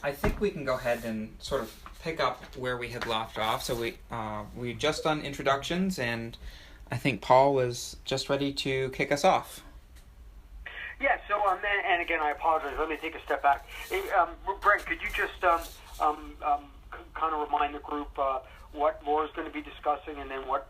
I think we can go ahead and sort of pick up where we had left off. So we just done introductions, and I think Paul was just ready to kick us off. Yeah. So and again, I apologize. Let me take a step back. Hey, Brent, could you just kind of remind the group what Laura's going to be discussing, and then what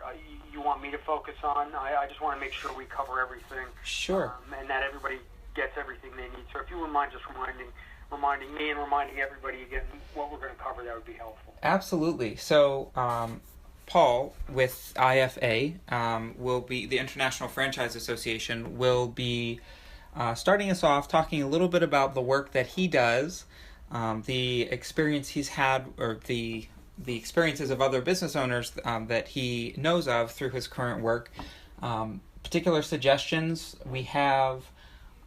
you want me to focus on? I just want to make sure we cover everything. Sure. And that everybody gets everything they need. So if you wouldn't mind just reminding me and reminding everybody again what we're going to cover, that would be helpful. Absolutely. So Paul with IFA will be, the International Franchise Association, will be starting us off talking a little bit about the work that he does, the experience he's had, or the experiences of other business owners that he knows of through his current work. Particular suggestions, we have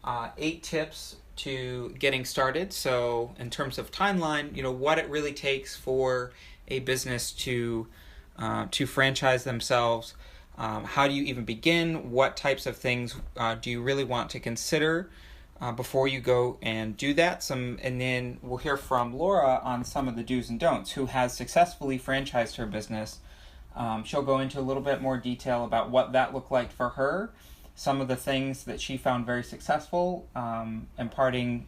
8 tips to getting started. So in terms of timeline, what it really takes for a business to franchise themselves. How do you even begin? What types of things do you really want to consider before you go and do that? And then we'll hear from Laura on some of the do's and don'ts, who has successfully franchised her business. She'll go into a little bit more detail about what that looked like for her, some of the things that she found very successful, imparting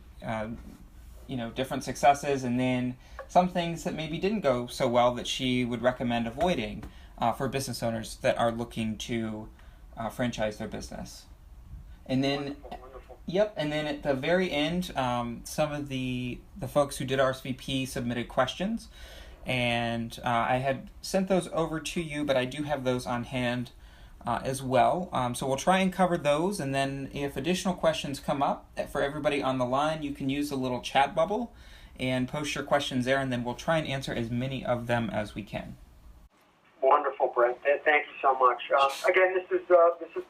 different successes, and then some things that maybe didn't go so well that she would recommend avoiding for business owners that are looking to franchise their business. And then, Wonderful. Yep, and then at the very end, some of the folks who did RSVP submitted questions, and I had sent those over to you, but I do have those on hand as well. So we'll try and cover those, and then if additional questions come up for everybody on the line, you can use the little chat bubble and post your questions there, and then we'll try and answer as many of them as we can. Wonderful, Brent. Thank you so much. Again, this is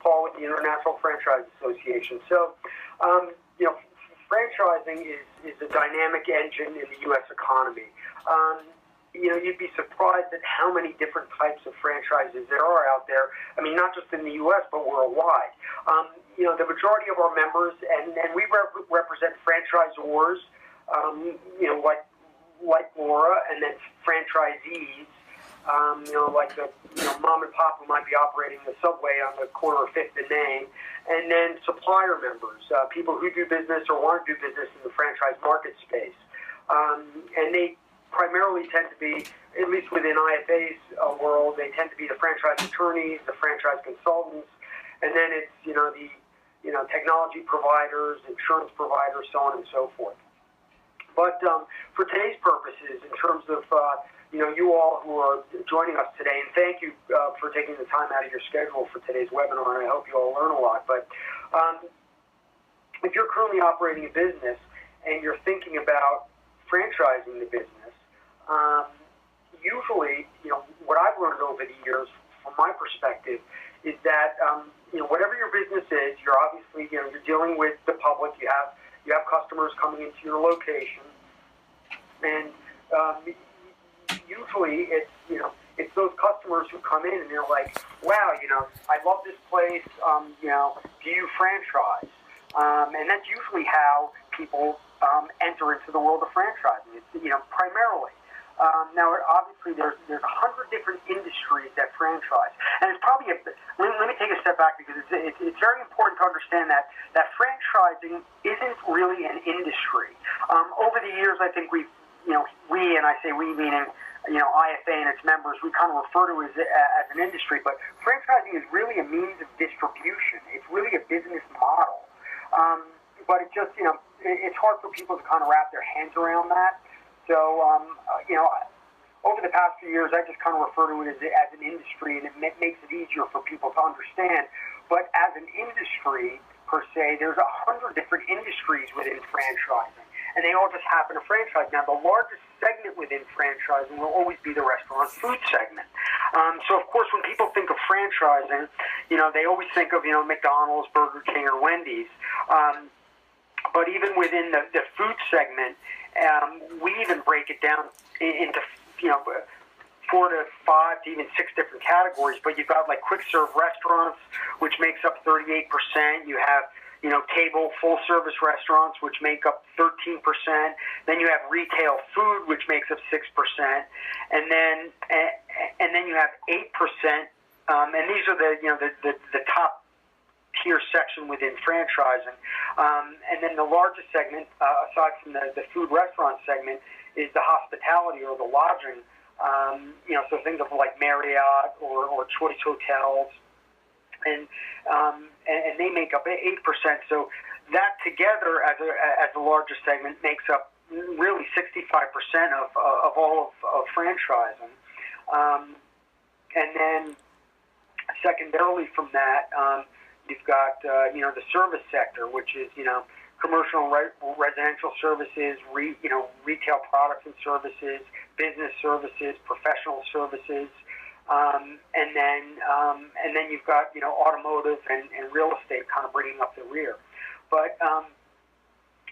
Paul with the International Franchise Association. So, franchising is a dynamic engine in the U.S. economy. You'd be surprised at how many different types of franchises there are out there. I mean, not just in the U.S., but worldwide. The majority of our members, and we represent franchisors, like Laura, and then franchisees, like the mom and pop who might be operating the Subway on the corner of 5th and Main, and then supplier members, people who do business or want to do business in the franchise market space. And they primarily tend to be, at least within IFA's world, they tend to be the franchise attorneys, the franchise consultants, and then it's, the technology providers, insurance providers, so on and so forth. But for today's purposes, in terms of, you all who are joining us today, and thank you for taking the time out of your schedule for today's webinar, and I hope you all learn a lot. But if you're currently operating a business and you're thinking about franchising the business, usually, what I've learned over the years, from my perspective, is that whatever your business is, you're obviously you're dealing with the public. You have customers coming into your location, and usually it's those customers who come in and they're like, wow, I love this place. Do you franchise? And that's usually how people enter into the world of franchising. It's primarily. Now, obviously, there's 100 different industries that franchise, and it's probably let me take a step back, because it's very important to understand that franchising isn't really an industry. Over the years, I think we, and I say we meaning IFA and its members, we kind of refer to it as an industry, but franchising is really a means of distribution. It's really a business model, but it just it's hard for people to kind of wrap their hands around that. So, over the past few years, I just kind of refer to it as an industry, and it makes it easier for people to understand. But as an industry, per se, there's 100 different industries within franchising. and they all just happen to franchise. Now, the largest segment within franchising will always be the restaurant food segment. So, of course, when people think of franchising, they always think of, McDonald's, Burger King, or Wendy's. But even within the food segment, we even break it down into, 4 to 5 to even 6 different categories. But you've got like quick serve restaurants, which makes up 38%. You have table full service restaurants, which make up 13%. Then you have retail food, which makes up 6%, and then you have 8%. And these are the top tier section within franchising. And then the largest segment, aside from the food restaurant segment, is the hospitality or the lodging. So think of like Marriott or Choice Hotels, and they make up 8%. So that together, as the largest segment, makes up really 65% of all of franchising. And then secondarily from that, you've got the service sector, which is commercial and residential services, retail products and services, business services, professional services. And then you've got automotive and real estate kind of bringing up the rear. But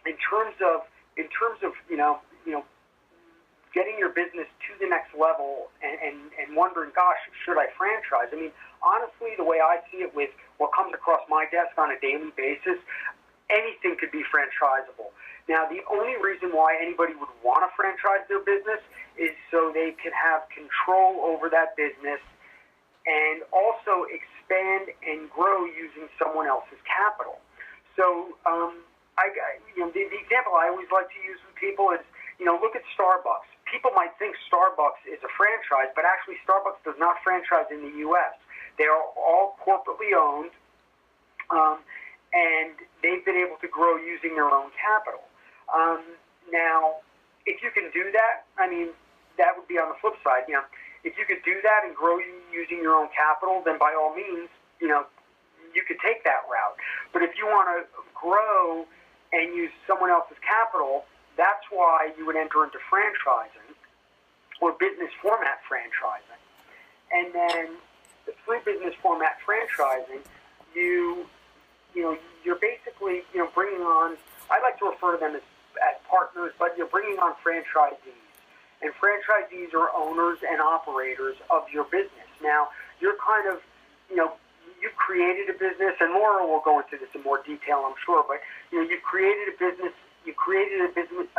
in terms of getting your business to the next level and wondering, gosh, should I franchise? I mean, honestly, the way I see it with what comes across my desk on a daily basis, anything could be franchisable. Now, the only reason why anybody would want to franchise their business is so they can have control over that business and also expand and grow using someone else's capital. So, the example I always like to use with people is, look at Starbucks. People might think Starbucks is a franchise, but actually Starbucks does not franchise in the U.S. They are all corporately owned, and they've been able to grow using their own capital. Now, if you can do that, I mean, that would be on the flip side. If you could do that and grow using your own capital, then by all means, you could take that route. But if you want to grow and use someone else's capital, that's why you would enter into franchising or business format franchising. And then through business format franchising, you're basically bringing on, I like to refer to them as partners, but you're bringing on franchisees. And franchisees are owners and operators of your business. Now, you're kind of, you've created a business, and Laura will go into this in more detail, I'm sure, but you've created a business. You created a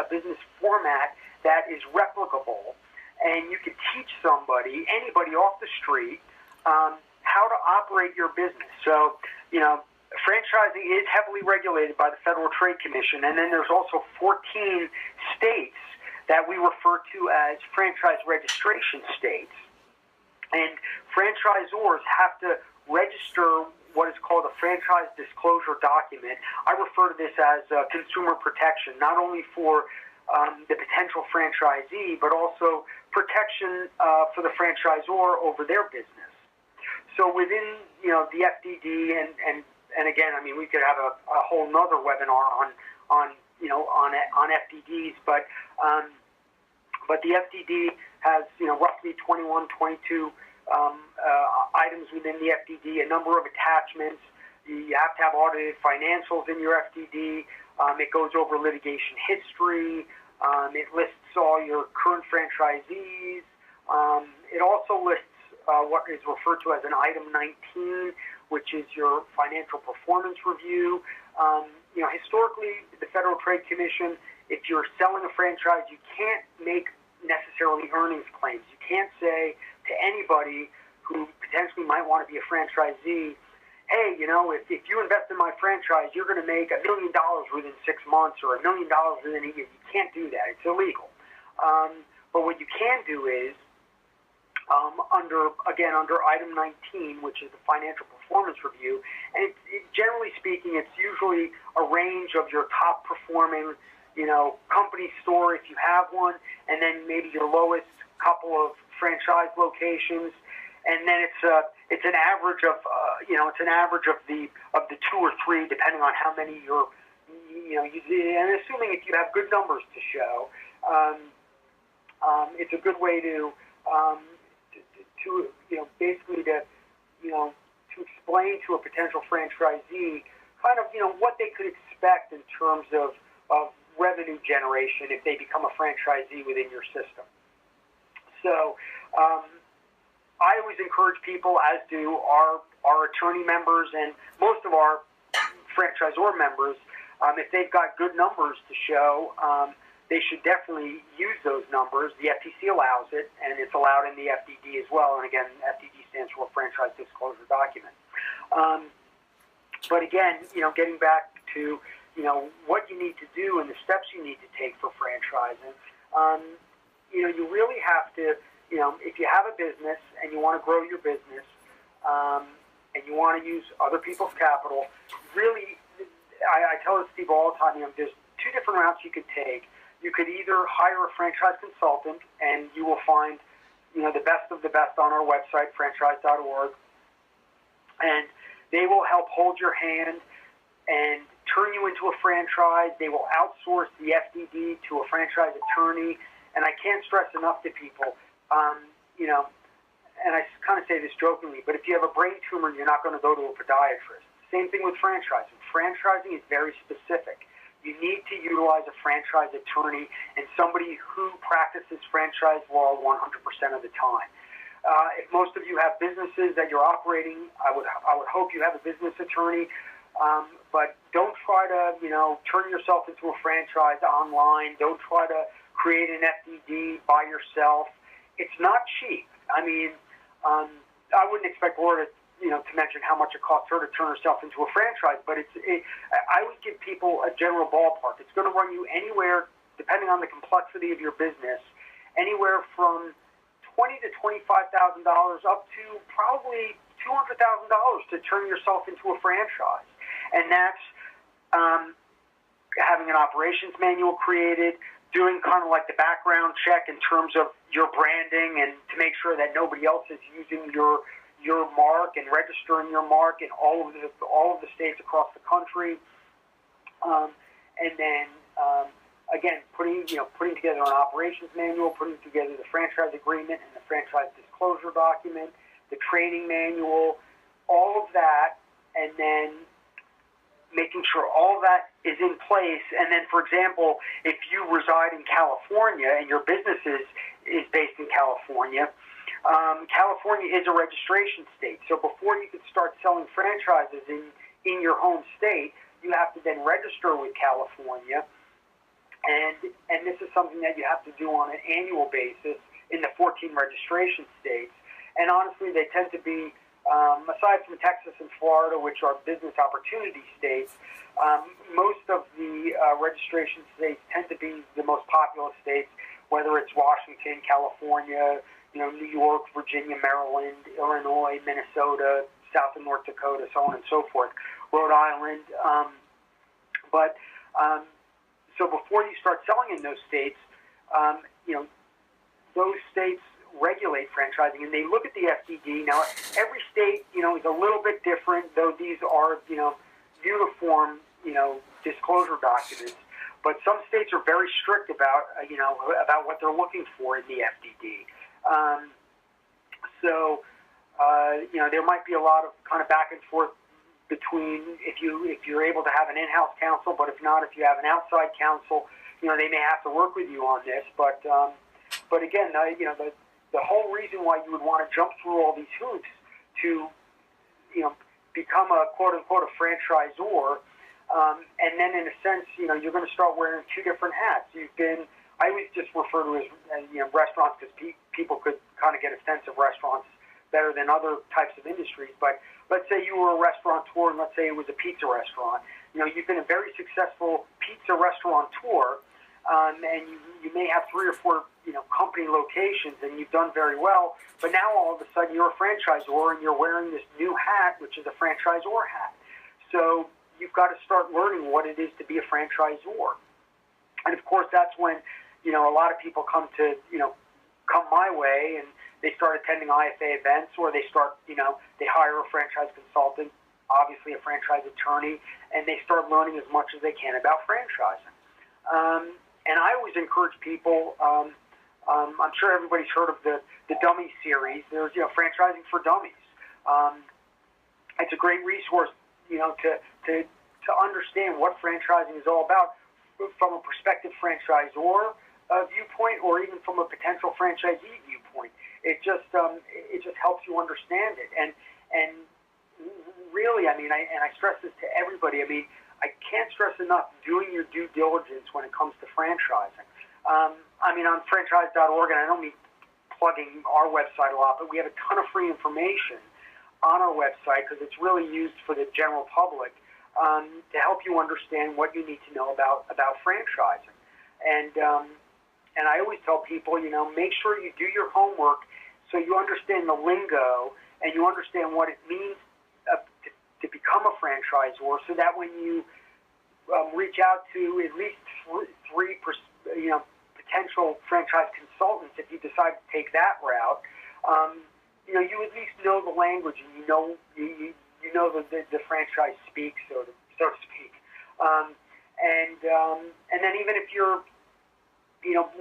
business format that is replicable, and you can teach anybody off the street, how to operate your business. So, franchising is heavily regulated by the Federal Trade Commission, and then there's also 14 states that we refer to as franchise registration states. And franchisors have to register what is called a franchise disclosure document. I refer to this as consumer protection, not only for the potential franchisee, but also protection for the franchisor over their business. So within the FDD, and again, I mean, we could have a whole nother webinar on FDDs, but the FDD has roughly 21, 22 items within the FDD, a number of attachments. You have to have audited financials in your FDD. It goes over litigation history. It lists all your current franchisees. It also lists what is referred to as an Item 19, which is your financial performance review. Historically, the Federal Trade Commission, if you're selling a franchise, you can't make necessarily earnings claims. You can't say to anybody who potentially might want to be a franchisee, hey, if you invest in my franchise, you're going to make $1 million within 6 months or $1 million within a year. You can't do that. It's illegal. But what you can do is, under Item 19, which is the financial performance review, and generally speaking, it's usually a range of your top performing, company store if you have one, and then maybe your lowest couple of franchise locations, and then it's an average of the 2 or 3, depending on how many and assuming if you have good numbers to show, it's a good way to basically to explain to a potential franchisee kind of, what they could expect in terms of revenue generation if they become a franchisee within your system. So I always encourage people, as do our attorney members and most of our franchisor members, if they've got good numbers to show, they should definitely use those numbers. The FTC allows it, and it's allowed in the FDD as well. And again, FDD stands for Franchise Disclosure Document. But again, getting back to, what you need to do and the steps you need to take for franchising, you really have to, if you have a business and you want to grow your business, and you want to use other people's capital, really, I tell this to people all the time, there's two different routes you could take. You could either hire a franchise consultant, and you will find, the best of the best on our website, franchise.org, and they will help hold your hand and turn you into a franchise. They will outsource the FDD to a franchise attorney, and I can't stress enough to people, and I kind of say this jokingly, but if you have a brain tumor, you're not going to go to a podiatrist. Same thing with franchising. Franchising is very specific. You need to utilize a franchise attorney and somebody who practices franchise law 100% of the time. If most of you have businesses that you're operating, I would hope you have a business attorney, but don't try to turn yourself into a franchise online. Don't try to create an FDD by yourself. It's not cheap. I mean, I wouldn't expect Laura to mention how much it costs her to turn herself into a franchise, but I would give people a general ballpark. It's going to run you anywhere, depending on the complexity of your business, anywhere from $20,000 to $25,000 up to probably $200,000 to turn yourself into a franchise. And that's having an operations manual created, doing kind of like the background check in terms of your branding and to make sure that nobody else is using your mark and registering your mark in all of the states across the country, and then again putting together an operations manual, putting together the franchise agreement and the franchise disclosure document, the training manual, all of that, and then making sure all that is in place. And then, for example, if you reside in California and your business is based in California, California is a registration state. So before you can start selling franchises in your home state, you have to then register with California. And this is something that you have to do on an annual basis in the 14 registration states. And honestly, they tend to be, aside from Texas and Florida, which are business opportunity states, most of the registration states tend to be the most populous states, whether it's Washington, California, New York, Virginia, Maryland, Illinois, Minnesota, South and North Dakota, so on and so forth, Rhode Island. So before you start selling in those states, those states regulate franchising, and they look at the FDD. Now, every state, is a little bit different, though these are, uniform, disclosure documents. But some states are very strict about what they're looking for in the FDD. There might be a lot of kind of back and forth between if you're able to have an in-house counsel, but if not, if you have an outside counsel, they may have to work with you on this. But again, the whole reason why you would want to jump through all these hoops to, become a quote unquote a franchisor, and then in a sense, you're going to start wearing two different hats. I always just refer to as restaurants because people could kind of get a sense of restaurants better than other types of industries. But let's say you were a restaurateur, and let's say it was a pizza restaurant. You've been a very successful pizza restaurateur, and you may have 3 or 4 company locations, and you've done very well. But now all of a sudden you're a franchisor, and you're wearing this new hat, which is a franchisor hat. So you've got to start learning what it is to be a franchisor. And of course, that's when a lot of people come my way, and they start attending IFA events, or they start they hire a franchise consultant obviously a franchise attorney, and they start learning as much as they can about franchising. And I always encourage people. I'm sure everybody's heard of the Dummy series. There's Franchising for Dummies. It's a great resource, to understand what franchising is all about from a prospective franchisor viewpoint, or even from a potential franchisee viewpoint. It just helps you understand it. And really, I stress this to everybody. I can't stress enough doing your due diligence when it comes to franchising. On franchise.org, and I don't mean plugging our website a lot, but we have a ton of free information on our website because it's really used for the general public to help you understand what you need to know about franchising. And I always tell people, make sure you do your homework so you understand the lingo and you understand what it means to become a franchisor, so that when you reach out to at least three potential franchise consultants, if you decide to take that route, you at least know the language and you know the franchise speak, so to speak. And then even if you're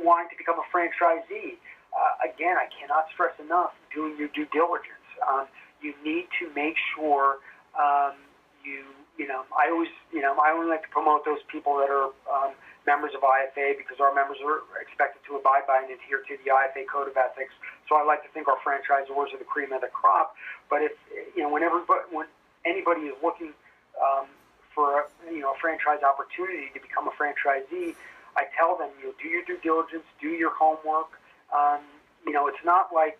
wanting to become a franchisee, again, I cannot stress enough doing your due diligence. You need to make sure I only like to promote those people that are members of IFA, because our members are expected to abide by and adhere to the IFA Code of Ethics. So I like to think our franchisors are the cream of the crop. But when anybody is looking for a franchise opportunity to become a franchisee, I tell them, do your due diligence, do your homework. It's not like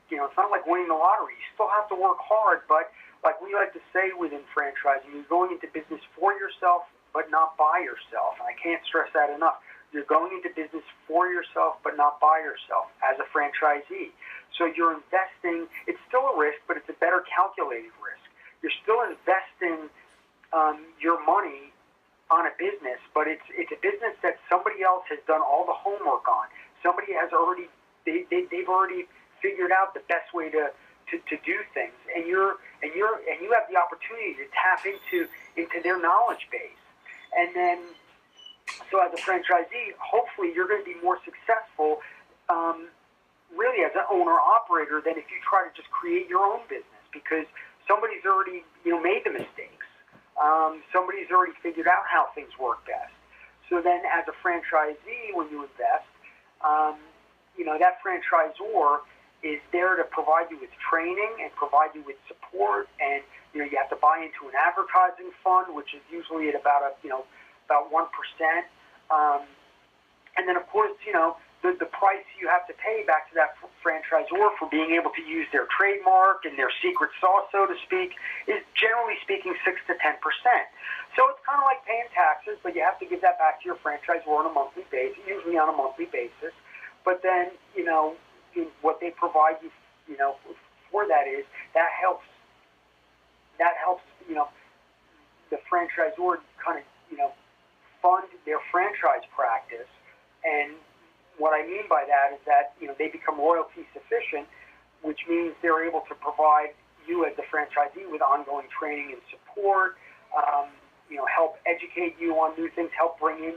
winning the lottery. You still have to work hard, but like we like to say within franchising, you're going into business for yourself, but not by yourself. And I can't stress that enough. You're going into business for yourself, but not by yourself as a franchisee. So you're investing. It's still a risk, but it's a better calculated risk. You're still investing your money on a business, but it's a business that somebody else has done all the homework on. Somebody has already they've already figured out the best way to do things, and you have the opportunity to tap into their knowledge base. And then, so as a franchisee, hopefully you're going to be more successful, really as an owner-operator, than if you try to just create your own business, because somebody's already made the mistakes. Somebody's already figured out how things work best. So then, as a franchisee, when you invest, that franchisor is there to provide you with training and provide you with support, and you have to buy into an advertising fund, which is usually at about 1%, and then of course the price you have to pay back to that franchisor for being able to use their trademark and their secret sauce, so to speak, is generally speaking 6 to 10%. So it's kind of like paying taxes, but you have to give that back to your franchisor on a monthly basis, usually on a monthly basis. But then what they provide you, for that is that helps the franchisor kind of fund their franchise practice. And what I mean by that is that they become royalty sufficient, which means they're able to provide you as the franchisee with ongoing training and support, help educate you on new things, help bring in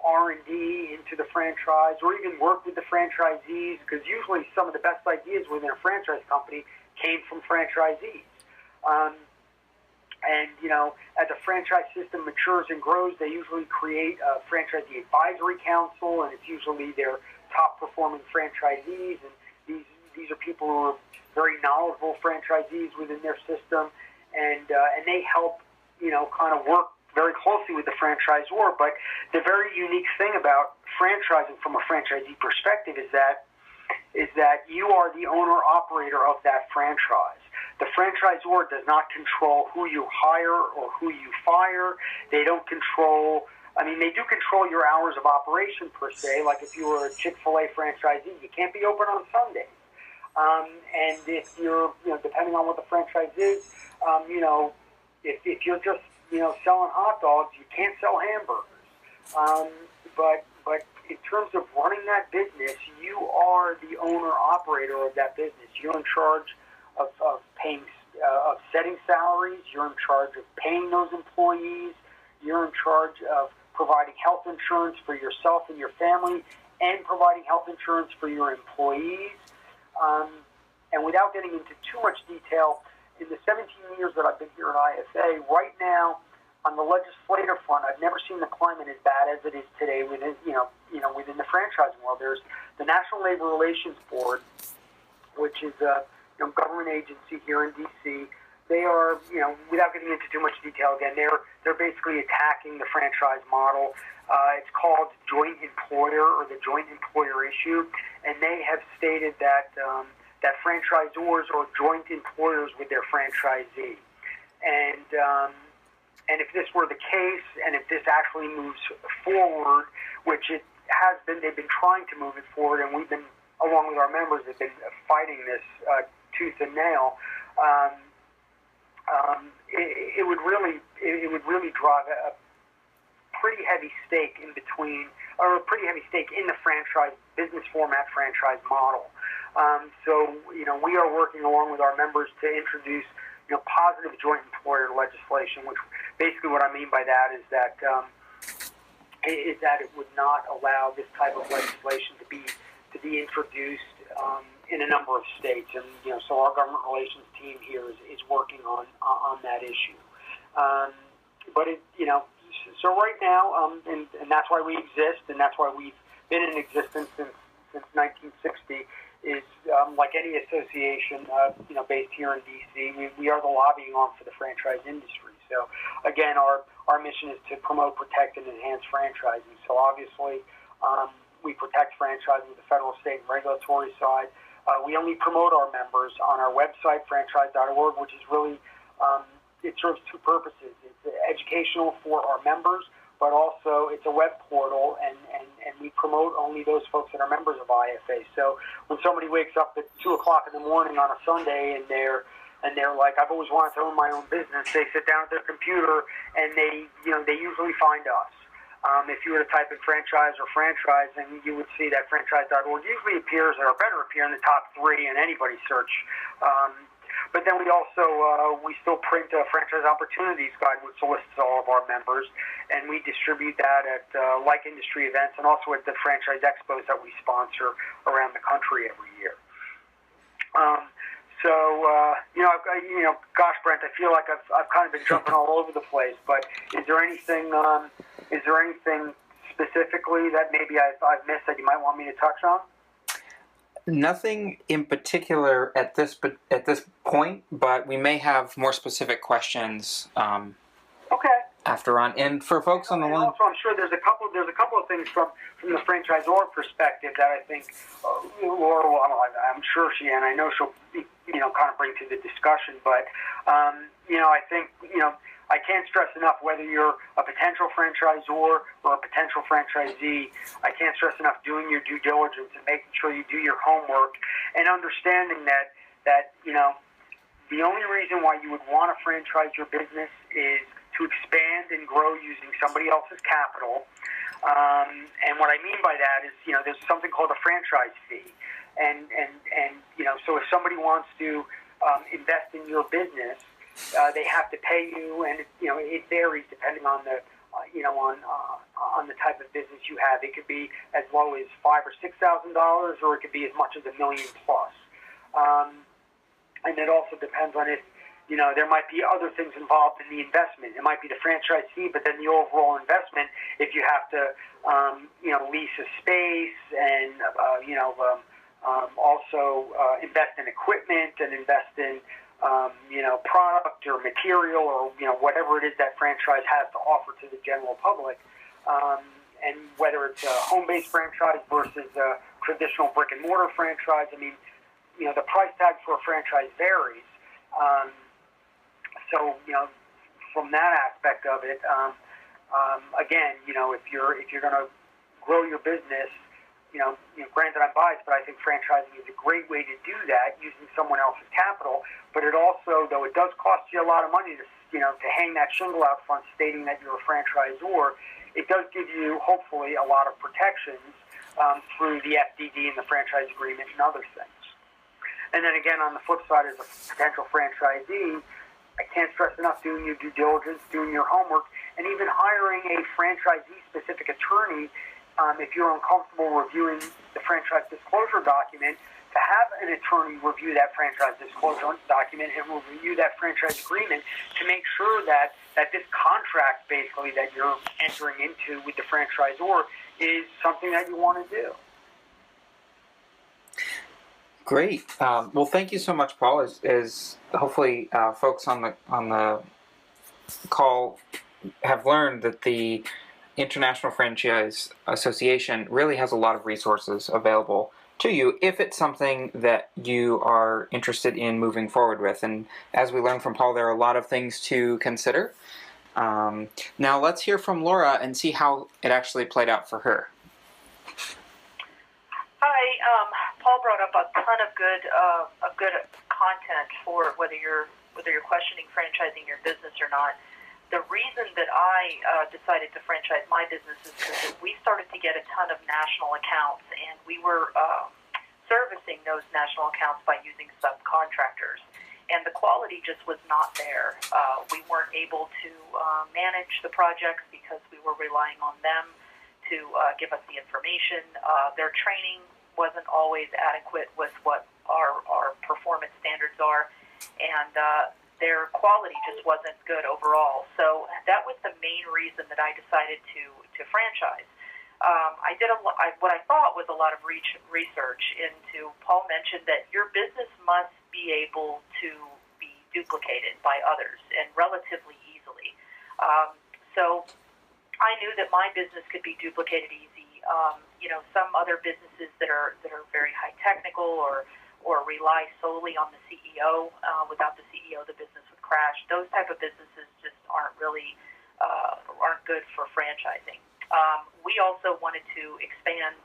R&D into the franchise, or even work with the franchisees, because usually some of the best ideas within a franchise company came from franchisees. As a franchise system matures and grows, they usually create a franchisee advisory council, and it's usually their top performing franchisees, and these are people who are very knowledgeable franchisees within their system, and they help kind of work very closely with the franchisor. But the very unique thing about franchising from a franchisee perspective is that you are the owner-operator of that franchise. The franchisor does not control who you hire or who you fire. They don't control, they do control your hours of operation per se. Like if you were a Chick-fil-A franchisee, you can't be open on Sundays. And if you're, depending on what the franchise is, if you're just, selling hot dogs, you can't sell hamburgers. But in terms of running that business, you are the owner-operator of that business. You're in charge of paying of setting salaries. You're in charge of paying those employees. You're in charge of providing health insurance for yourself and your family, and providing health insurance for your employees. And without getting into too much detail, in the 17 years that I've been here at IFA, right now on the legislative front, I've never seen the climate as bad as it is today within within the franchising world. There's the National Labor Relations Board, which is a government agency here in D.C. They are, without getting into too much detail again, they're basically attacking the franchise model. It's called joint employer or the joint employer issue, and they have stated that that franchisors are joint employers with their franchisee. And if this were the case, and if this actually moves forward, which it has been, they've been trying to move it forward, and we've been, along with our members, have been fighting this tooth and nail. It would really drive a pretty heavy stake in between, or a pretty heavy stake in the franchise business format franchise model. So we are working along with our members to introduce positive joint employer legislation, which basically what I mean by that is that it would not allow this type of legislation to be introduced in a number of states, and so our government relations team here is working on that issue. So right now, and that's why we exist, and that's why we've been in existence since 1960. Is like any association, based here in D.C., we are the lobbying arm for the franchise industry. So again, our mission is to promote, protect, and enhance franchising. So obviously, we protect franchising with the federal, state, and regulatory side. We only promote our members on our website, franchise.org, which is really, it serves two purposes. It's educational for our members, but also it's a web portal, and we promote only those folks that are members of IFA. So when somebody wakes up at 2 o'clock in the morning on a Sunday and they're like, I've always wanted to own my own business, they sit down at their computer and they usually find us. If you were to type in franchise or franchising, you would see that franchise.org usually appears, or better appear, in the top 3 in anybody's search. But then we also, we still print a Franchise Opportunities Guide, which solicits all of our members, and we distribute that at like industry events and also at the franchise expos that we sponsor around the country every year. Gosh, Brent, I feel like I've kind of been jumping all over the place, but is there anything specifically that maybe I've missed that you might want me to touch on? Nothing in particular at this point, but we may have more specific questions. Okay. After on, and for folks on the line. Also, I'm sure there's a couple of things from the franchisor perspective that I think Laura, I'm sure I know she'll kind of bring to the discussion. But I think I can't stress enough, whether you're a potential franchisor or a potential franchisee, I can't stress enough doing your due diligence and making sure you do your homework and understanding that the only reason why you would want to franchise your business is to expand and grow using somebody else's capital. And what I mean by that is, there's something called a franchise fee. And so if somebody wants to invest in your business, they have to pay you, and it varies depending on the on the type of business you have. It could be as low as $5,000 or $6,000, or it could be as much as $1 million plus. And it also depends on if there might be other things involved in the investment. It might be the franchise fee, but then the overall investment, if you have to lease a space and also invest in equipment and invest in product or material or whatever it is that franchise has to offer to the general public, and whether it's a home-based franchise versus a traditional brick-and-mortar franchise. I mean, the price tag for a franchise varies. So from that aspect of it, again, if you're going to grow your business, granted I'm biased, but I think franchising is a great way to do that using someone else's capital. But it also, though it does cost you a lot of money to hang that shingle out front stating that you're a franchisor, it does give you, hopefully, a lot of protections through the FDD and the franchise agreement and other things. And then again, on the flip side, as a potential franchisee, I can't stress enough doing your due diligence, doing your homework, and even hiring a franchisee-specific attorney if you're uncomfortable reviewing the franchise disclosure document, to have an attorney review that franchise disclosure document and review that franchise agreement to make sure that this contract, basically, that you're entering into with the franchisor is something that you want to do. Great. Well, thank you so much, Paul. As hopefully folks on the call have learned that the International Franchise Association really has a lot of resources available to you if it's something that you are interested in moving forward with. And as we learned from Paul, there are a lot of things to consider. Now let's hear from Laura and see how it actually played out for her. Hi, Paul brought up a ton of good content for whether you're questioning franchising your business or not. The reason that I decided to franchise my business is because we started to get a ton of national accounts, and we were servicing those national accounts by using subcontractors, and the quality just was not there. We weren't able to manage the projects because we were relying on them to give us the information. Their training wasn't always adequate with what our performance standards are, and their quality just wasn't good overall. So that was the main reason that I decided to franchise. I did what I thought was a lot of research into. Paul mentioned that your business must be able to be duplicated by others and relatively easily. So I knew that my business could be duplicated easy. Some other businesses that are very high technical or rely solely on the CEO. Without the CEO, the business would crash. Those type of businesses just aren't good for franchising. We also wanted to expand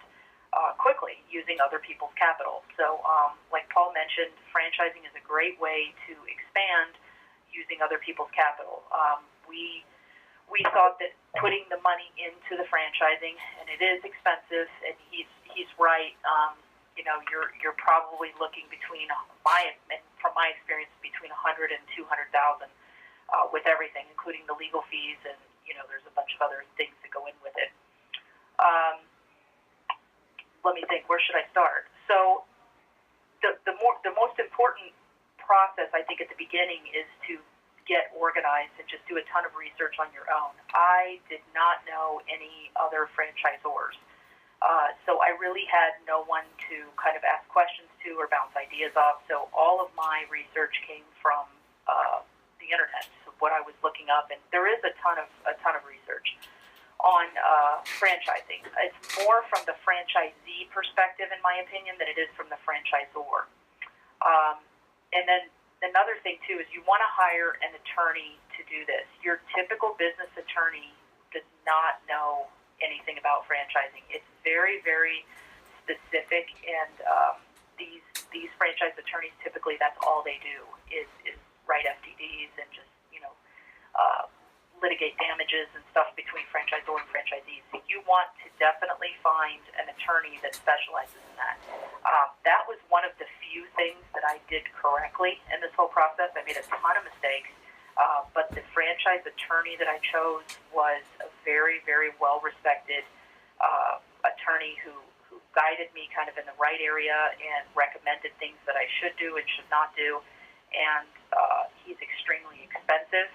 quickly using other people's capital. So, like Paul mentioned, franchising is a great way to expand using other people's capital. We thought that putting the money into the franchising, and it is expensive, and he's right. You're probably looking from my experience, between $100,000 and $200,000 with everything, including the legal fees, and there's a bunch of other things that go in with it. Let me think. Where should I start? So, the most important process, I think, at the beginning is to get organized and just do a ton of research on your own. I did not know any other franchisors. So I really had no one to kind of ask questions to or bounce ideas off. So all of my research came from the internet, so what I was looking up, and there is a ton of research on franchising. It's more from the franchisee perspective, in my opinion, than it is from the franchisor. And then another thing too is you want to hire an attorney to do this. Your typical business attorney does not know anything about franchising. It's very, very specific, and these franchise attorneys, typically that's all they do is write FDDs and just litigate damages and stuff between franchisor and franchisees. So you want to definitely find an attorney that specializes in that. That was one of the few things that I did correctly in this whole process. I made a ton of mistakes. But the franchise attorney that I chose was a very, very well-respected attorney who guided me kind of in the right area and recommended things that I should do and should not do. And he's extremely expensive,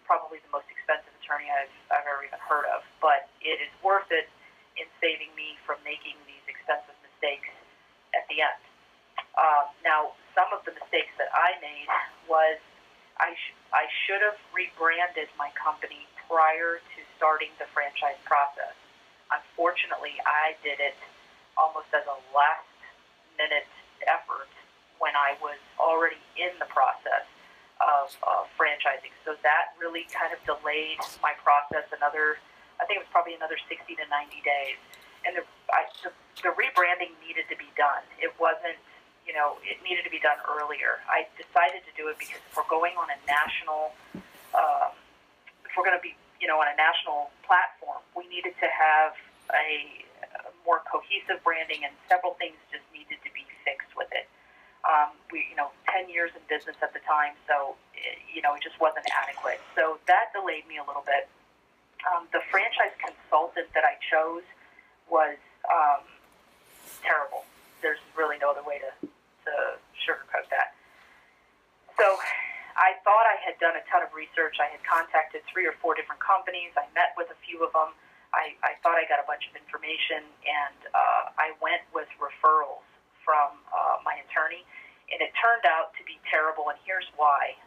probably the most expensive attorney I've ever even heard of. But it is worth it in saving me from making these expensive mistakes at the end. Now, some of the mistakes that I made was I should have rebranded my company prior to starting the franchise process. Unfortunately, I did it almost as a last-minute effort when I was already in the process of franchising. So that really kind of delayed my process I think it was probably another 60 to 90 days. And the rebranding needed to be done. It wasn't, it needed to be done earlier. I decided to do it because if we're going on a national, if we're going to be, on a national platform, we needed to have a more cohesive branding, and several things just needed to be fixed with it. 10 years in business at the time, so it just wasn't adequate. So that delayed me a little bit. The franchise consultant that I chose was terrible. There's really no other way to sugarcoat that. So I thought I had done a ton of research. I had contacted 3 or 4 different companies. I met with a few of them. I thought I got a bunch of information, and I went with referrals from my attorney, and it turned out to be terrible, and here's why.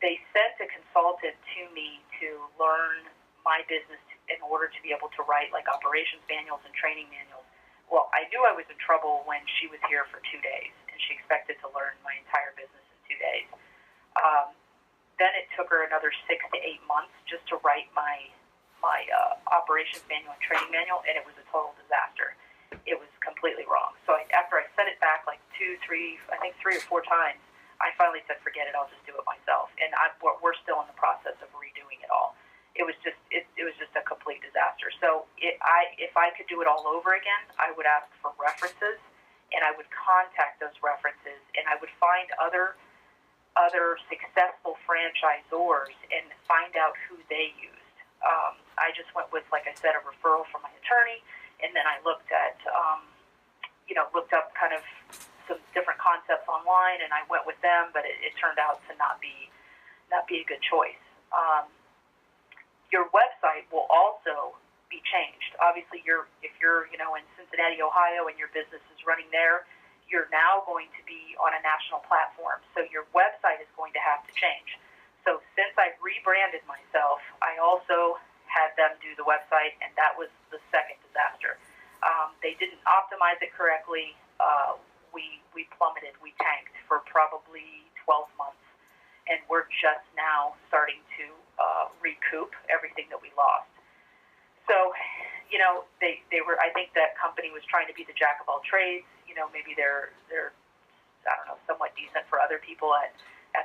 They sent a consultant to me to learn my business in order to be able to write like operations manuals and training manuals. Well, I knew I was in trouble when she was here for 2 days, and she expected to learn my entire business in 2 days. Then it took her another 6 to 8 months just to write my operations manual and training manual, and it was a total disaster. It was completely wrong. So after I sent it back like 2, 3, I think 3 or 4 times, I finally said, forget it, I'll just do it myself. And we're still in the process of redoing it all. It was just a complete disaster. So if I could do it all over again, I would ask for references, and I would contact those references, and I would find other successful franchisors and find out who they used. I just went with, like I said, a referral from my attorney, and then I looked at, looked up kind of some different concepts online, and I went with them, but it turned out to not be a good choice. Your website will also be changed. Obviously, if you're in Cincinnati, Ohio, and your business is running there, you're now going to be on a national platform. So your website is going to have to change. So since I've rebranded myself, I also had them do the website, and that was the second disaster. They didn't optimize it correctly. We plummeted. We tanked for probably 12 months, and we're just now starting to recoup everything that we lost. So, they were. I think that company was trying to be the jack of all trades. Maybe they're I don't know, somewhat decent for other people at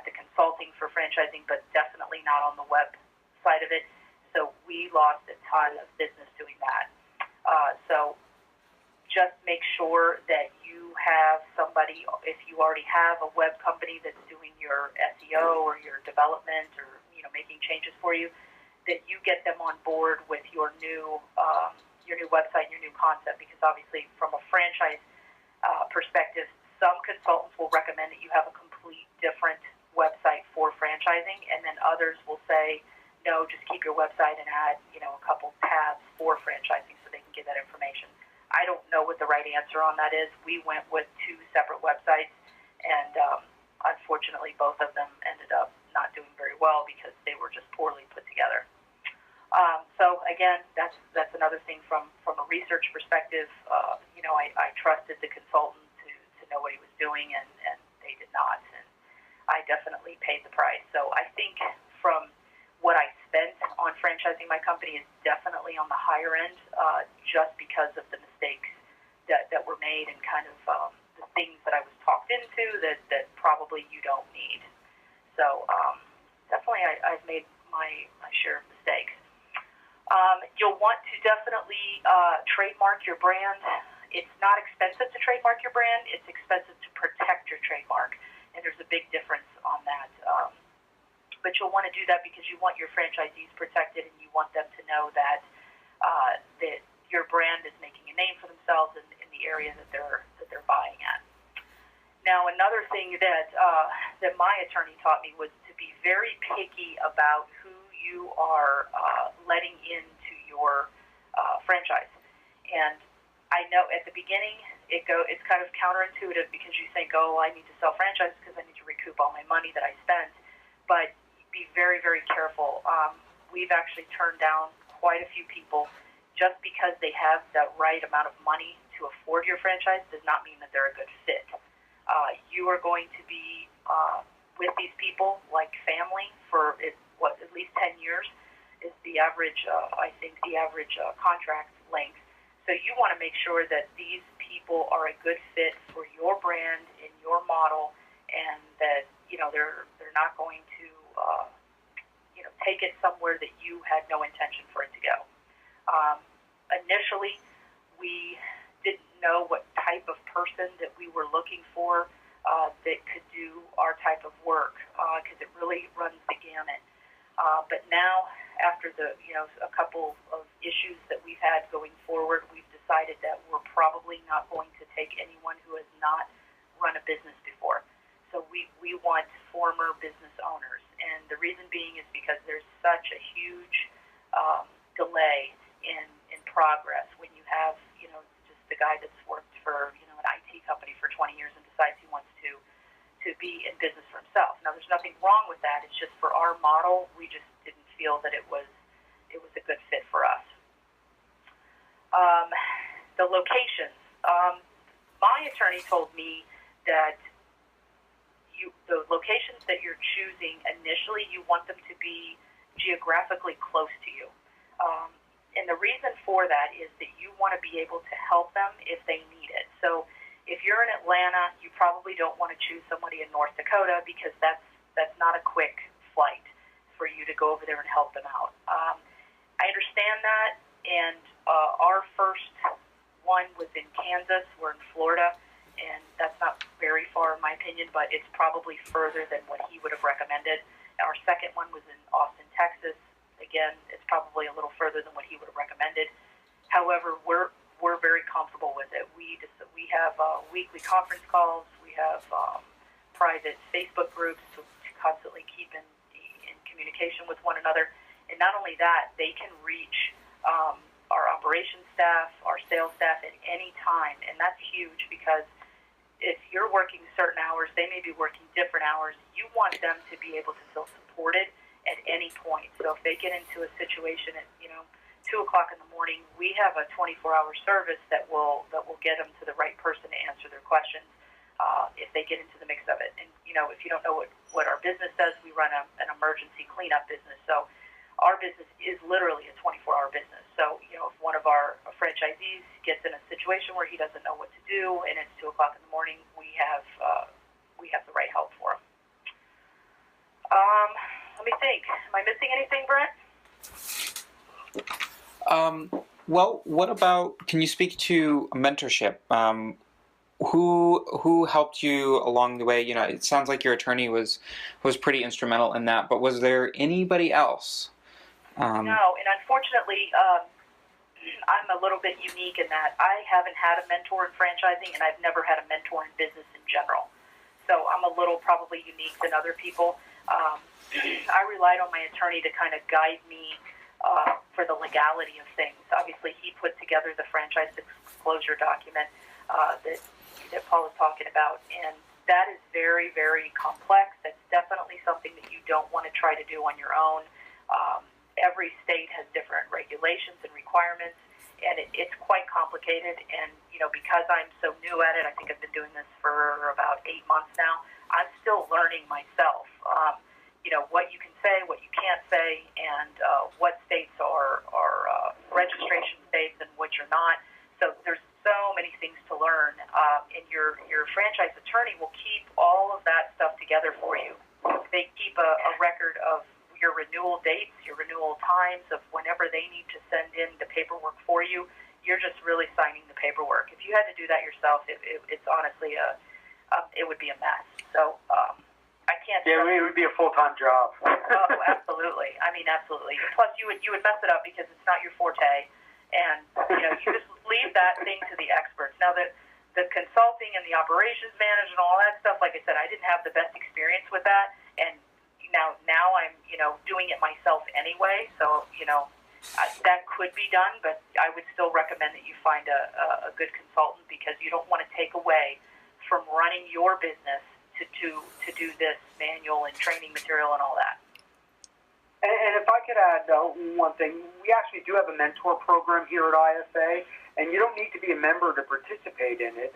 the consulting for franchising, but definitely not on the web side of it. So we lost a ton of business doing that. So just make sure that you have somebody, if you already have a web company that's doing your SEO or your development or making changes for you, that you get them on board with your new website, your new concept. Because obviously, from a franchise perspective, some consultants will recommend that you have a complete different website for franchising, and then others will say, no, just keep your website and add a couple tabs for franchising so they can get that information. I don't know what the right answer on that is. We went with 2 separate websites, and unfortunately, both of them ended up not doing very well because they were just poorly put together. So again, that's another thing from a research perspective. I trusted the consultant to know what he was doing, and they did not, and I definitely paid the price. So I think from what I spent on franchising my company is definitely on the higher end, just because of the mistakes that were made and kind of the things that I was talked into that probably you don't need. So definitely I've made my share of mistakes. You'll want to definitely trademark your brand. It's not expensive to trademark your brand. It's expensive to protect your trademark, and there's a big difference on that. But you'll want to do that because you want your franchisees protected, and you want them to know that that your brand is making a name for themselves in the area that they're buying at. Now, another thing that my attorney taught me was to be very picky about who you are letting into your franchise. And I know at the beginning it's kind of counterintuitive because you think, oh, I need to sell franchises because I need to recoup all my money that I spent. But be very, very careful. We've actually turned down quite a few people just because they have the right amount of money to afford your franchise does not mean that they're a good fit. You are going to be with these people like family for at least 10 years is the average, I think, the average contract length. So you want to make sure that these people are a good fit for your brand and your model, and that they're not going to take it somewhere that you had no intention for it to go. Initially, we didn't know what type of person that we were looking for. that could do our type of work, because it really runs the gamut. But now, after a couple of issues that we've had going forward, we've decided that we're probably not going to take anyone who has not run a business before. So we want former business owners, and the reason being is because there's such a huge delay in progress when you have just the guy that's worked for an IT company for 20 years and decides he wants to be in business for himself. Now, there's nothing wrong with that. It's just for our model, we just didn't feel that it was a good fit for us. The locations. My attorney told me that the locations that you're choosing initially, you want them to be geographically close to you. And the reason for that is that you want to be able to help them if they need it. So if you're in Atlanta, you probably don't want to choose somebody in North Dakota, because that's not a quick flight for you to go over there and help them out. I understand that, and our first one was in Kansas. We're in Florida, and that's not very far in my opinion, but it's probably further than what he would have recommended. Our second one was in Austin, Texas. Again, it's probably a little further than what he would have recommended. However, we're very comfortable with it. We have weekly conference calls. We have private Facebook groups to constantly keep in communication with one another. And not only that, they can reach our operations staff, our sales staff at any time. And that's huge, because if you're working certain hours, they may be working different hours. You want them to be able to feel supported at any point. So if they get into a situation at 2 o'clock in the morning, we have a 24-hour service that will get them to the right person to answer their questions if they get into the mix of it. And if you don't know what our business does, we run an emergency cleanup business. So our business is literally a 24-hour business. So if one of our franchisees gets in a situation where he doesn't know what to do and it's 2 o'clock in the morning, we have the right help for him. Let me think. Am I missing anything, Brent? Well, what about, can you speak to mentorship? Who helped you along the way? It sounds like your attorney was pretty instrumental in that, but was there anybody else? No, and unfortunately, I'm a little bit unique in that I haven't had a mentor in franchising, and I've never had a mentor in business in general. So I'm a little probably unique than other people. I relied on my attorney to kind of guide me for the legality of things. Obviously, he put together the franchise disclosure document that Paul is talking about, and that is very, very complex. That's definitely something that you don't want to try to do on your own. Every state has different regulations and requirements, and it's quite complicated. And because I'm so new at it, I think I've been doing this for about 8 months now. I'm still learning myself. What you can say, what you can't say, and what states are registration states and which are not. So there's so many things to learn, and your franchise attorney will keep all of that stuff together for you. They keep a record of your renewal dates, your renewal times, of whenever they need to send in the paperwork for you. You're just really signing the paperwork. If you had to do that yourself, it's honestly it would be a mess. So I can't. Yeah, it would be a full-time job. Oh, absolutely. I mean, absolutely. Plus, you would mess it up because it's not your forte, and you just leave that thing to the experts. Now, the consulting and the operations manager and all that stuff, like I said, I didn't have the best experience with that, and now I'm doing it myself anyway. So that could be done, but I would still recommend that you find a good consultant, because you don't want to take away from running your business to do this manual and training material and all that. And if I could add one thing, we actually do have a mentor program here at IFA, and you don't need to be a member to participate in it.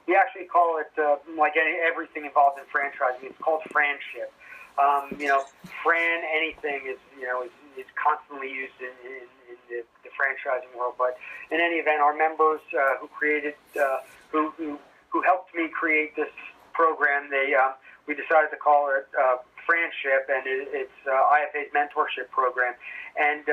We actually call it, like everything involved in franchising, it's called Franship. Fran anything is constantly used in the franchising world. But in any event, our members who created, who helped me create this program, we decided to call it Franship, and it's IFA's mentorship program. And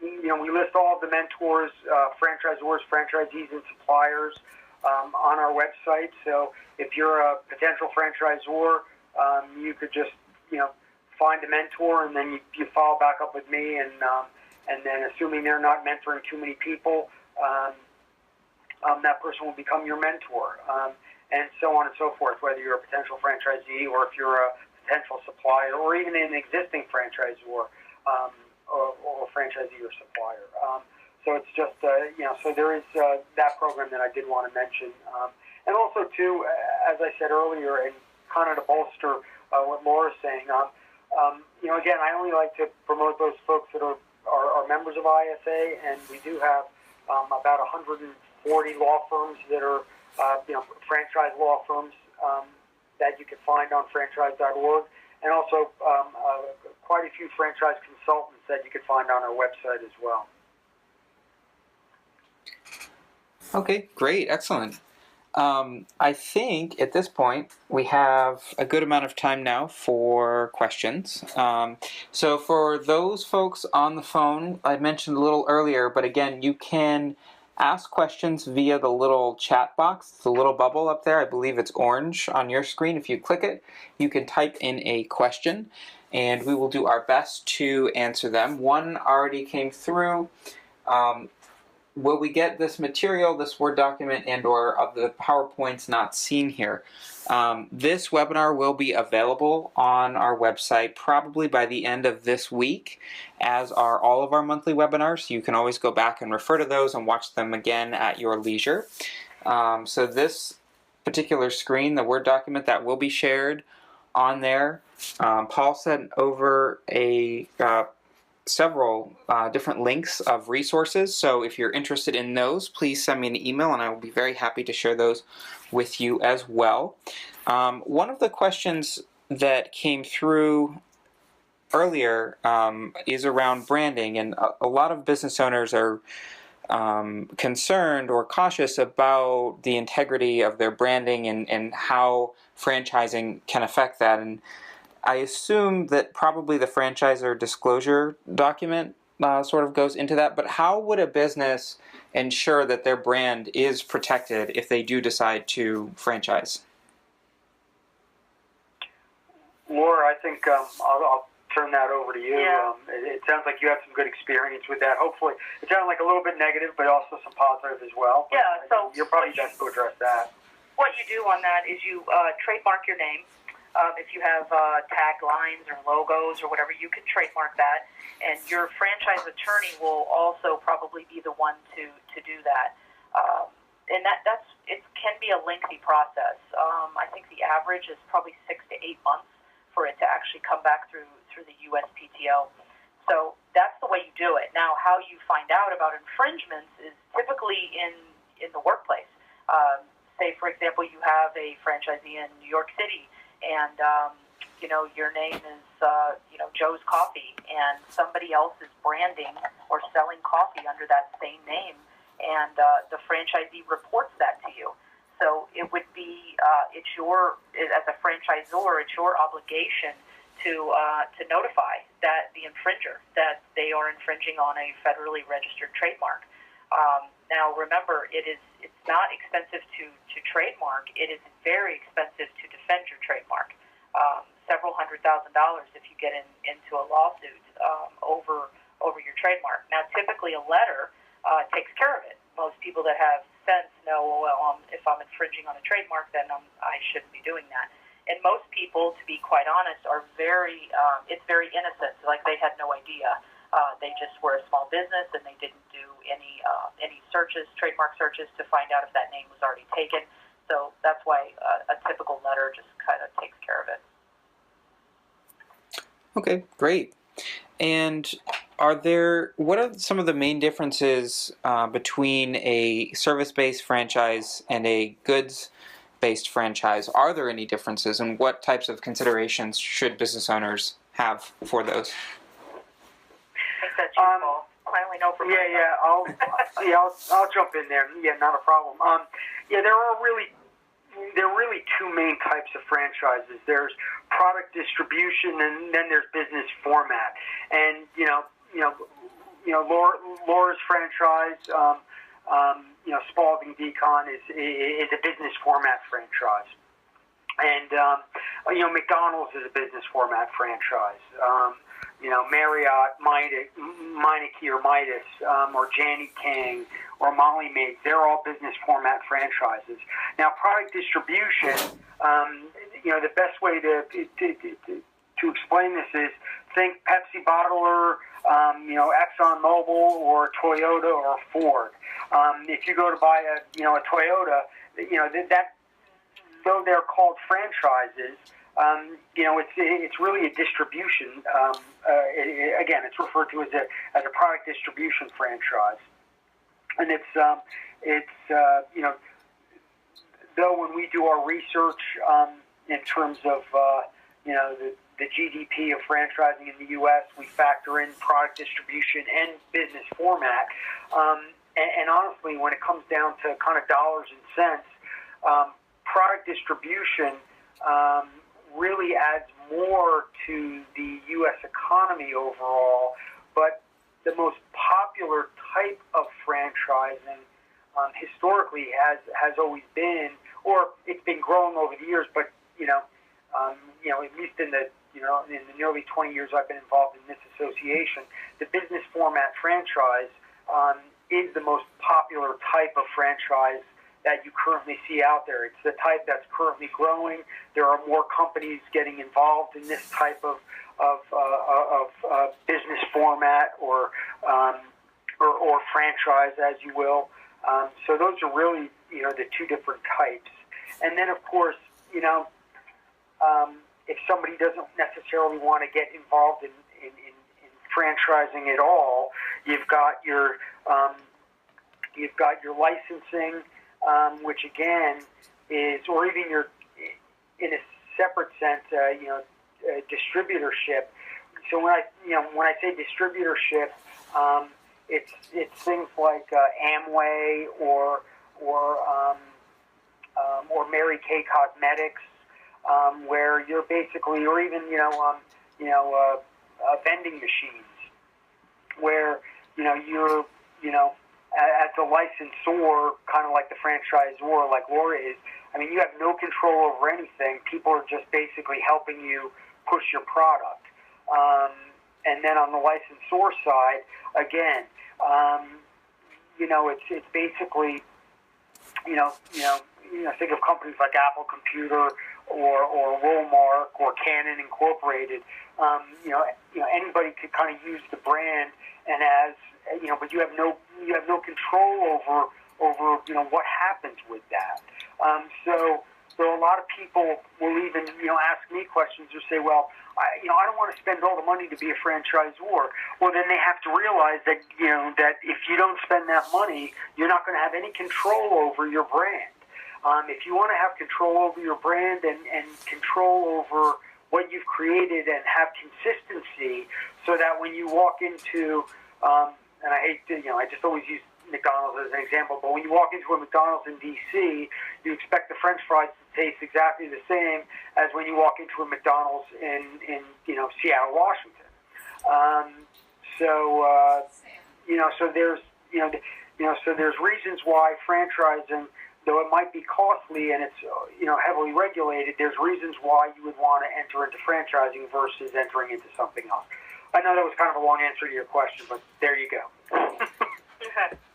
we list all of the mentors, franchisors, franchisees, and suppliers on our website. So if you're a potential franchisor, you could just, find a mentor, and then you follow back up with me, and then assuming they're not mentoring too many people, that person will become your mentor, and so on and so forth, whether you're a potential franchisee or if you're a potential supplier or even an existing franchisor or franchisee or supplier. So it's just, so there is that program that I did want to mention. And also, too, as I said earlier, and kind of to bolster what Laura's saying, again, I only like to promote those folks that are members of ISA, and we do have about 140 law firms that are, franchise law firms that you can find on franchise.org, and also quite a few franchise consultants that you can find on our website as well. Okay, great, excellent. I think at this point we have a good amount of time now for questions. So for those folks on the phone, I mentioned a little earlier, but again, you can ask questions via the little chat box, the little bubble up there. I believe it's orange on your screen. If you click it, you can type in a question, and we will do our best to answer them. One already came through. Will we get this material, this Word document, and or of the PowerPoints not seen here? This webinar will be available on our website probably by the end of this week, as are all of our monthly webinars. You can always go back and refer to those and watch them again at your leisure. So this particular screen, the Word document that will be shared on there, Paul sent over several different links of resources, so if you're interested in those, please send me an email and I will be very happy to share those with you as well. One of the questions that came through earlier is around branding, and a lot of business owners are concerned or cautious about the integrity of their branding and how franchising can affect that. And I assume that probably the franchisor disclosure document sort of goes into that, but how would a business ensure that their brand is protected if they do decide to franchise? Laura, I think I'll turn that over to you. Yeah. It sounds like you have some good experience with that. Hopefully, it sounds like a little bit negative, but also some positive as well. But Yeah, so you're probably best to address that. What you do on that is you trademark your name. If you have taglines or logos or whatever, you can trademark that, and your franchise attorney will also probably be the one to do that. And it can be a lengthy process. I think the average is probably 6 to 8 months for it to actually come back through the USPTO. So that's the way you do it. Now, how you find out about infringements is typically in the workplace. Say, for example, you have a franchisee in New York City, and your name is Joe's Coffee, and somebody else is branding or selling coffee under that same name, and the franchisee reports that to you. So it would be as a franchisor, it's your obligation to notify that the infringer that they are infringing on a federally registered trademark. Now, remember, it's not expensive to trademark. It is very expensive to defend your trademark. Several $100,000 if you get into a lawsuit over your trademark. Now, typically a letter takes care of it. Most people that have sense know, well, if I'm infringing on a trademark, then I shouldn't be doing that. And most people, to be quite honest, are it's very innocent. Like they had no idea. They just were a small business and they didn't do any searches, trademark searches, to find out if that name was already taken. So that's why a typical letter just kind of takes care of it. Okay, great. And what are some of the main differences between a service-based franchise and a goods-based franchise? Are there any differences, and what types of considerations should business owners have for those? I think that's useful. I only know from I'll jump in there. Yeah, not a problem. There are really two main types of franchises. There's product distribution, and then there's business format. And Laura's franchise, Spaulding Decon is a business format franchise. And, McDonald's is a business format franchise. Marriott, Meineke or Midas, or Janney King, or Molly Maid, they're all business format franchises. Now, product distribution, the best way to explain this is think Pepsi bottler, ExxonMobil or Toyota or Ford. If you go to buy a Toyota, that though they're called franchises, it's really a distribution. Again, it's referred to as a product distribution franchise, and though when we do our research in terms of the GDP of franchising in the U.S., we factor in product distribution and business format. And honestly, when it comes down to kind of dollars and cents, product distribution really adds more to the U.S. economy overall, but the most popular type of franchising historically has always been, or it's been growing over the years, but at least in the nearly 20 years I've been involved in this association, the business format franchise is the most popular type of franchise that you currently see out there. It's the type that's currently growing. There are more companies getting involved in this type of business format or franchise, as you will. So those are really the two different types. And then of course if somebody doesn't necessarily want to get involved in franchising at all, you've got your licensing, which again is, or even your, in a separate sense, distributorship. So when I say distributorship, it's things like Amway or Mary Kay Cosmetics, where you're basically, or even vending machines, where you're as a licensor, kind of like the franchisor, like Laura is. I mean, you have no control over anything. People are just basically helping you push your product. And then on the licensor side, again, it's basically, think of companies like Apple Computer or Walmart or Canon Incorporated. Anybody could kind of use the brand, and but you have no control over what happens with that. So a lot of people will even ask me questions or say, well, I don't want to spend all the money to be a franchisor. Well, then they have to realize that that if you don't spend that money, you're not going to have any control over your brand. If you want to have control over your brand and control over what you've created and have consistency, so that when you walk into and I hate to, I just always use McDonald's as an example, but when you walk into a McDonald's in D.C., you expect the French fries to taste exactly the same as when you walk into a McDonald's in Seattle, Washington. So there's reasons why franchising, though it might be costly and it's heavily regulated, there's reasons why you would want to enter into franchising versus entering into something else. I know that was kind of a long answer to your question, but there you go.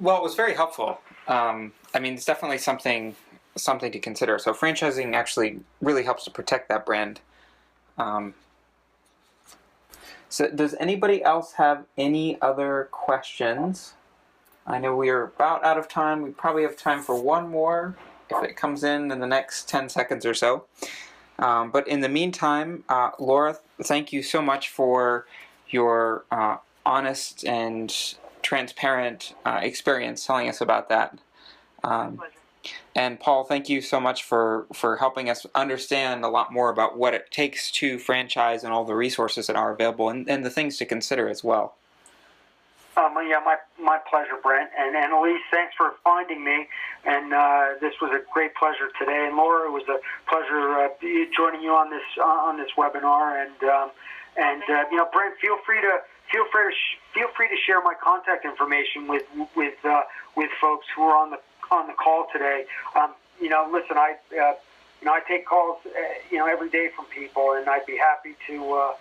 Well, it was very helpful. It's definitely something to consider. So franchising actually really helps to protect that brand. So does anybody else have any other questions? I know we are about out of time. We probably have time for one more if it comes in the next 10 seconds or so. But in the meantime, Laura, thank you so much for your honest and transparent experience telling us about that. And Paul, thank you so much for helping us understand a lot more about what it takes to franchise and all the resources that are available and the things to consider as well. My pleasure, Brent. And Elise, thanks for finding me. And this was a great pleasure today. And Laura, it was a pleasure joining you on this webinar. And Brent, feel free to feel free to share my contact information with folks who are on the call today. Listen, I take calls every day from people, and I'd be happy to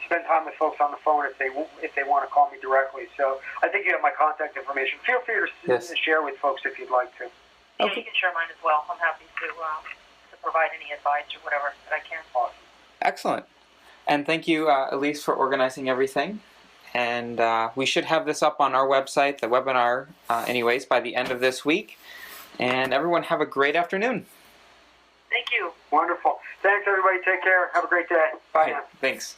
spend time with folks on the phone if they want to call me directly. So I think you have my contact information. Feel free to share with folks if you'd like to. Yeah, you can share mine as well. I'm happy to provide any advice or whatever that I can. Awesome. Excellent. And thank you, Elise, for organizing everything. And we should have this up on our website, the webinar, anyways, by the end of this week. And everyone have a great afternoon. Thank you. Wonderful. Thanks, everybody. Take care. Have a great day. Bye now. Thanks.